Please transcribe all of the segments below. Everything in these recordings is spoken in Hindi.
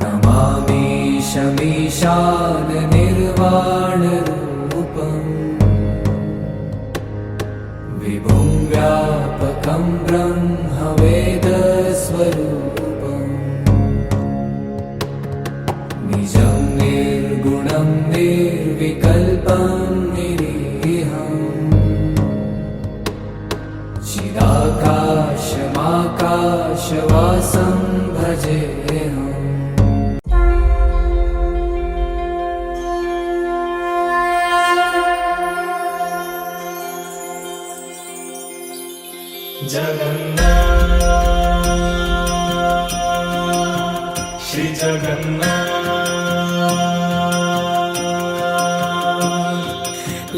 नमामि शमीशान निर्वाणरूपम् विभुं व्यापकं ब्रह्मवेदस्वरूपम् निजं निर्गुणं निर्विकल्पं निरीहम् चिदाकाशमाकाशवासं भजेऽहम्। जगन्नाथ श्री जगन्नाथ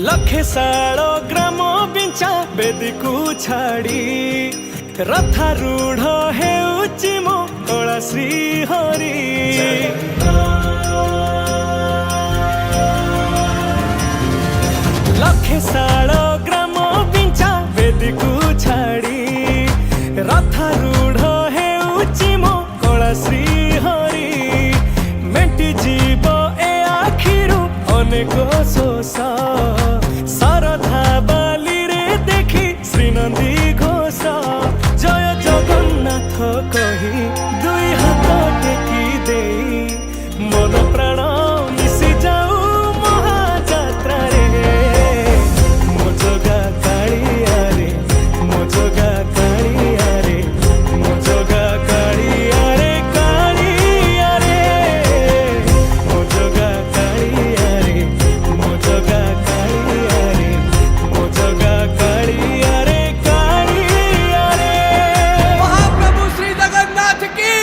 लखे सालो ग्राम बिंचा बेदी को छाड़ी रथारूढ़ हेउची मो कला श्री हरि लखे सालो ग्राम बिंचा बेदी को छाड़ी रथारूढ़ हेउची मो कला श्री हरि मेटी जीव ए आखिरु अनेक शोष सरधा बाली रे देखी श्रीनंदी घोष जय जगन्नाथ कही दुई हाथ टेकी दे मन प्राण मिशि जाऊ महाजात्रा रे मो जगा कालिया रे मो जगा कालिया रे मो जगा कालिया रे कालिया रे मो जगा कालिया रे मो जगा कालिया रे मो जगा कालिया रे कालिया रे। महाप्रभु श्री जगन्नाथ की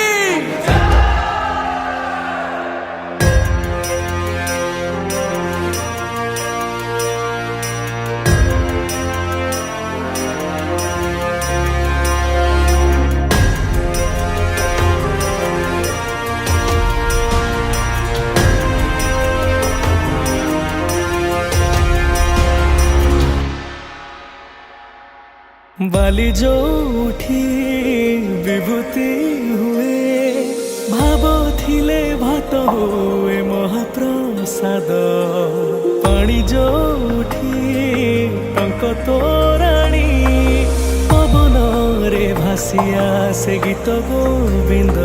बाली जो उठी विभूति हुए भाव थिले भात हुए महाप्रसाद पानी जो उठी टंक तोराणी पवन रे भासिया से गीत गोविंद।